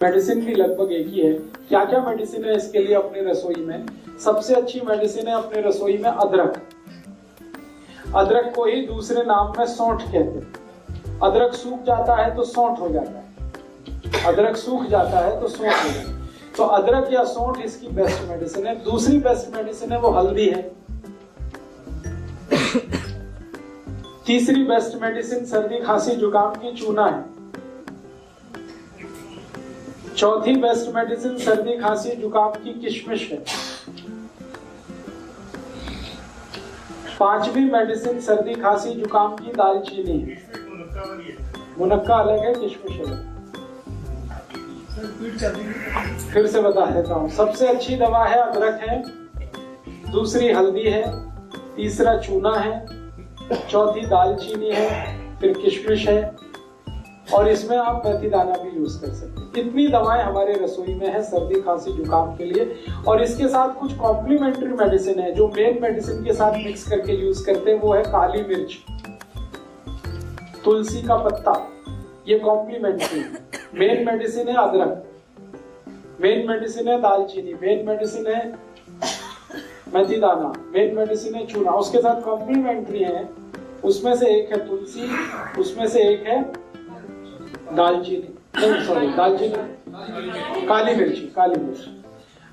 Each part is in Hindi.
मेडिसिन भी लगभग एक ही है। क्या क्या मेडिसिन है इसके लिए अपनी रसोई में? सबसे अच्छी मेडिसिन है अपनी रसोई में अदरक। अदरक को ही दूसरे नाम में सौंठ कहते हैं। अदरक सूख जाता है तो सौंठ हो जाता है, अदरक सूख जाता है तो सौंठ हो जाता है। तो अदरक या सौंठ इसकी बेस्ट मेडिसिन है। दूसरी बेस्ट मेडिसिन है वो हल्दी है। तीसरी बेस्ट मेडिसिन सर्दी खांसी जुकाम की चूना है। चौथी बेस्ट मेडिसिन सर्दी खांसी जुकाम की किशमिश है। पांचवी मेडिसिन सर्दी खांसी जुकाम की दालचीनी है। मुनक्का अलग है, किशमिश अलग। फिर से बता देता हूं, सबसे अच्छी दवा है अदरक है, दूसरी हल्दी है, तीसरा चूना है, चौथी दालचीनी है, फिर किशमिश है, और इसमें आप मेथी दाना भी यूज कर सकते हैं। इतनी दवाएं हमारे रसोई में है सर्दी खांसी जुकाम के लिए। और इसके साथ कुछ कॉम्प्लीमेंट्री मेडिसिन है जो मेन मेडिसिन के साथ मिक्स करके यूज करते हैं। वो है काली मिर्च, तुलसी का पत्ता, ये कॉम्प्लीमेंट्री। मेन मेडिसिन है अदरक, मेन मेडिसिन है दालचीनी, मेन मेडिसिन है मेथी दाना, मेन मेडिसिन है चूना। उसके साथ कॉम्प्लीमेंट्री है, उसमें से एक है तुलसी, उसमें से एक है दालचीनी, नहीं सॉरी दालचीनी, काली मिर्ची, काली मिर्च।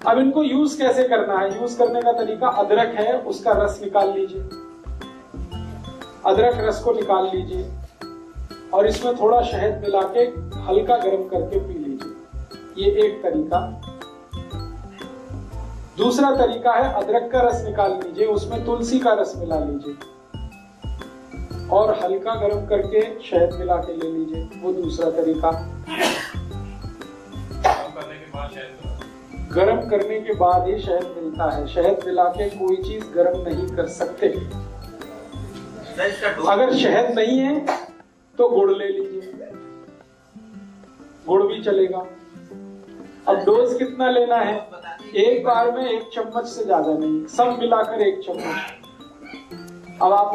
अब इनको यूज कैसे करना है? यूज करने का तरीका, अदरक है उसका रस निकाल लीजिए, अदरक रस को निकाल लीजिए और इसमें थोड़ा शहद मिला के हल्का गर्म करके पी लीजिए। ये एक तरीका। दूसरा तरीका है अदरक का रस निकाल लीजिए, उसमें तुलसी का रस मिला लीजिए और हल्का गर्म करके शहद मिला के ले लीजिए, वो दूसरा तरीका। गर्म करने के बाद ही शहद मिलता है, शहद मिला के कोई चीज गर्म नहीं कर सकते। अगर शहद नहीं है तो गुड़ ले लीजिए, गुड़ भी चलेगा। अब डोज कितना लेना है? एक बार में 1 चम्मच से ज्यादा नहीं, सब मिलाकर 1 चम्मच। अब आप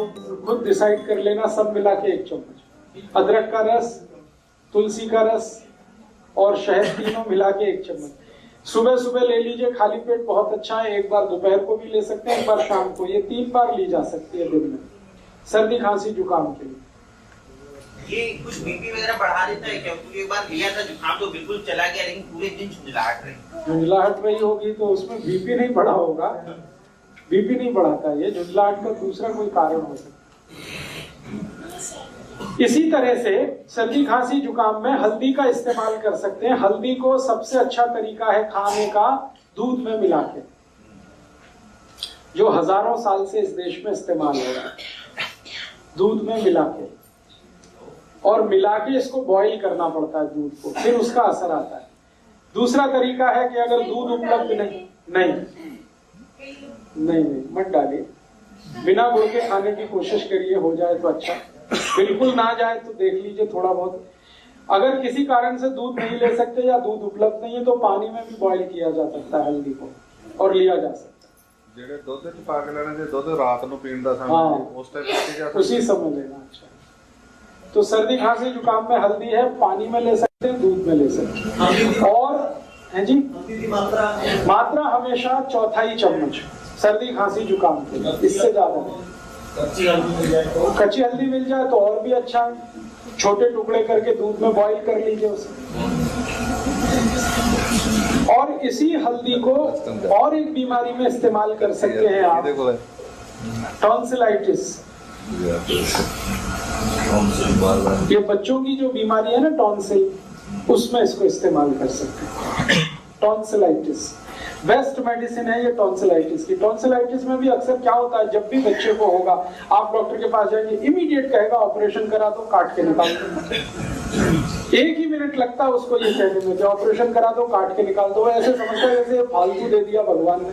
खुद डिसाइड कर लेना, सब मिला के 1 चम्मच। अदरक का रस, तुलसी का रस और शहद तीनों मिला के 1 चम्मच। सुबह सुबह ले लीजिए, खाली पेट बहुत अच्छा है। एक बार दोपहर को भी ले सकते हैं, एक बार शाम को। ये 3 बार ली जा सकती है दिन में, सर्दी खांसी जुकाम के लिए। ये कुछ बीपी वगैरह बढ़ा देता है क्या? क्योंकि एक बार लिया था जुकाम तो बिल्कुल चला गया, लेकिन पूरे दिन झुंझलाहट रही। झुंझलाहट रही होगी तो उसमें बीपी नहीं बढ़ा होगा। बीपी नहीं बढ़ाता, ये झुंझलाहट का दूसरा कोई कारण हो सकता है। इसी तरह से सर्दी खांसी जुकाम में हल्दी का इस्तेमाल कर सकते हैं। हल्दी को सबसे अच्छा तरीका है खाने का दूध में मिला के, जो हजारों साल से इस देश में इस्तेमाल हो रहा है। दूध में मिला के और मिला के इसको बॉईल करना पड़ता है दूध को, फिर उसका असर आता है। दूसरा तरीका है कि अगर दूध उपलब्ध नहीं मत डालिए, बिना गुड़ के खाने की कोशिश करिए, हो जाए तो अच्छा, बिल्कुल ना जाए तो देख लीजिए थोड़ा बहुत। अगर किसी कारण से दूध नहीं ले सकते या दूध उपलब्ध नहीं है तो पानी में भी बॉईल किया जा सकता है हल्दी को और लिया जा सकता है। ਜਿਹੜੇ ਦੁੱਧ ਚ ਪਾ ਕੇ ਲੈਣਾ, ਜੇ ਦੁੱਧ ਰਾਤ ਨੂੰ ਪੀਣ ਦਾ समय उस टाइप पीते जा सकते, उसी समय लेना। अच्छा, तो सर्दी खांसी जुकाम में हल्दी है, पानी में ले सकते हैं, दूध में ले सकते हैं। और है जी, मात्रा हमेशा 1/4 चम्मच सर्दी खांसी जुकाम के, इससे ज्यादा नहीं। कच्ची हल्दी मिल जाए तो और भी अच्छा है। छोटे टुकड़े करके दूध में बॉईल कर लीजिए उसे। और इसी हल्दी को और एक बीमारी में इस्तेमाल कर सकते हैं आप, टॉन्सिलाइटिस। ये बच्चों की जो बीमारी है ना टॉन्सिल, उसमें इसको इस्तेमाल कर सकते हैं। टॉन्सिलाइटिस बेस्ट मेडिसिन है ये टॉन्सिलाइटिस की। टॉन्सिलाइटिस में भी अक्सर क्या होता है, जब भी बच्चे को होगा आप डॉक्टर के पास जाएंगे, इमीडिएट कहेगा ऑपरेशन करा दो, काट के निकाल दो। 1 ही मिनट लगता है उसको ये कहने में कि ऑपरेशन करा दो, काट के निकाल दो। ऐसे समझता है जैसे फालतू दे दिया भगवान ने।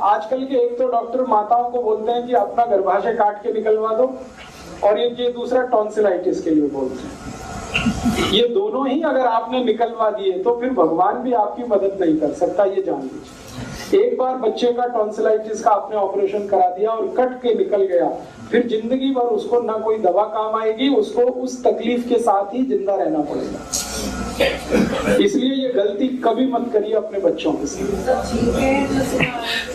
आजकल के एक तो डॉक्टर माताओं को बोलते हैं कि अपना गर्भाशय काट के निकलवा दो, और ये दूसरा टॉन्सिलाइटिस के लिए बोलते हैं। ये दोनों ही अगर आपने निकलवा दिए तो फिर भगवान भी आपकी मदद नहीं कर सकता, ये जान लीजिए। एक बार बच्चे का टॉन्सिलाइटिस का आपने ऑपरेशन करा दिया और कट के निकल गया, फिर जिंदगी भर उसको ना कोई दवा काम आएगी, उसको उस तकलीफ के साथ ही जिंदा रहना पड़ेगा। इसलिए ये गलती कभी मत करिए अपने बच्चों के साथ।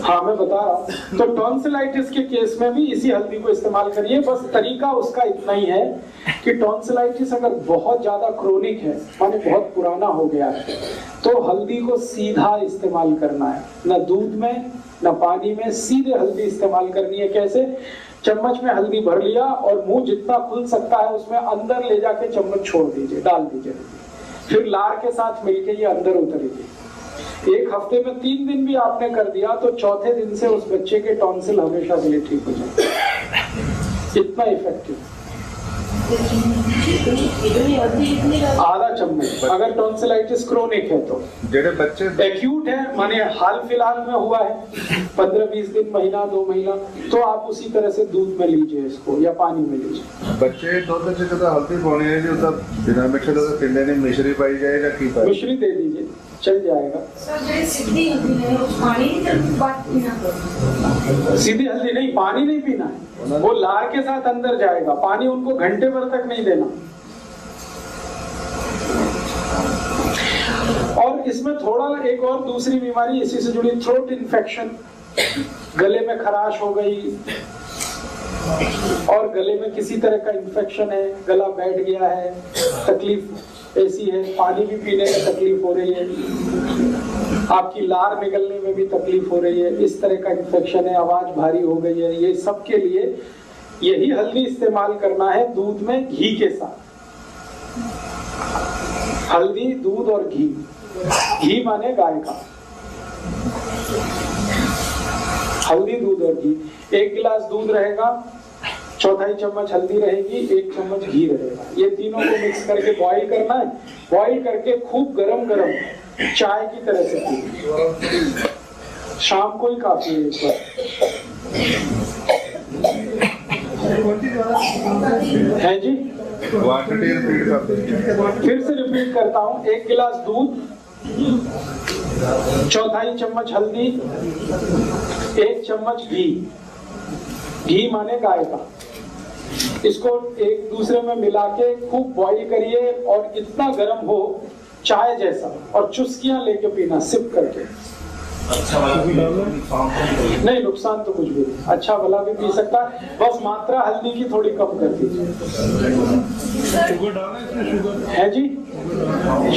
हाँ मैं बता रहा हूँ। तो टॉन्सिलाइटिस के केस में भी इसी हल्दी को इस्तेमाल करिए। बस तरीका उसका इतना ही है कि टॉन्सिलाइटिस अगर बहुत ज्यादा क्रोनिक है, माने बहुत पुराना हो गया है, तो हल्दी को सीधा इस्तेमाल करना है, न दूध में न पानी में, सीधे हल्दी इस्तेमाल करनी है। कैसे? चम्मच में हल्दी भर लिया और मुंह जितना खुल सकता है उसमें अंदर ले जाके चम्मच छोड़ दीजिए, डाल दीजिए, फिर लार के साथ मिलके ये अंदर उतरेगी। एक हफ्ते में 3 दिन भी आपने कर दिया तो चौथे दिन से उस बच्चे के टॉन्सिल हमेशा के लिए ठीक हो जाए। इतना इफेक्टिव। आधा चम्मच अगर टॉन्सिलाइटिस क्रोनिक है तो। जेडे बच्चे एक्यूट है, माने हाल फिलहाल में हुआ है 15-20 दिन, महीना 2 महीना, तो आप उसी तरह से दूध में लीजिए इसको या पानी में लीजिए। बच्चे दुध च जदा हल्दी पानी है जी उदा बिना मिठे दा पिंडे ने मिश्री पाई जाए या की पाई? मिश्री दे दीजिए, चल जाएगा। सीधी हल्दी नहीं, पानी नहीं पीना है, वो लार के साथ अंदर जाएगा। पानी उनको घंटे भर तक नहीं देना। और इसमें थोड़ा एक और दूसरी बीमारी इसी से जुड़ी, थ्रोट इन्फेक्शन, गले में खराश हो गई और गले में किसी तरह का इन्फेक्शन है, गला बैठ गया है, तकलीफ ऐसी है, पानी भी पीने में तकलीफ हो रही है, आपकी लार निकलने में भी तकलीफ हो रही है, इस तरह का इन्फेक्शन है, आवाज भारी हो गई है, ये सब के लिए यही हल्दी इस्तेमाल करना है दूध में घी के साथ। हल्दी, दूध और घी। घी माने गाय का। हल्दी, दूध और घी। 1 गिलास दूध रहेगा, 1/4 चम्मच हल्दी रहेगी, 1 चम्मच घी रहेगा। ये तीनों को मिक्स करके बॉईल करना है। बॉईल करके खूब गरम चाय की तरह से पीना। शाम को ही काफी है एक बार। है जी, फिर से रिपीट करता हूँ। 1 गिलास दूध, 1/4 चम्मच हल्दी, 1 चम्मच घी। घी माने गाय का। इसको एक दूसरे में मिला के खूब बॉईल करिए और इतना गर्म हो चाय जैसा, और चुस्कियां लेके पीना, सिप करके। अच्छा वाला भी नहीं, नुकसान तो कुछ भी नहीं, अच्छा वाला भी पी सकता है, बस मात्रा हल्दी की थोड़ी कम कर दीजिए। शुगर डालना इसमें? शुगर है जी?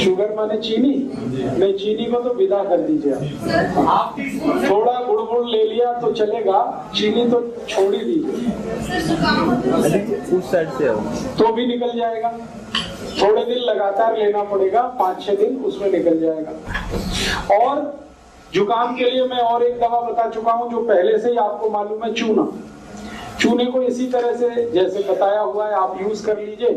शुगर माने चीनी? नहीं, चीनी को तो विदा कर दीजिए आप। थोड़ा गुड़ ले लिया तो चलेगा, चीनी तो छोड़ ही दीजिए। उस साइड से तो भी निकल जाएगा। थोड़े दिन लगातार लेना पड़ेगा, 5-6 दिन, उसमें निकल जाएगा। और जुकाम के लिए मैं और एक दवा बता चुका हूं जो पहले से ही आपको मालूम है, चूना। चूने को इसी तरह से जैसे बताया हुआ है आप यूज कर लीजिए।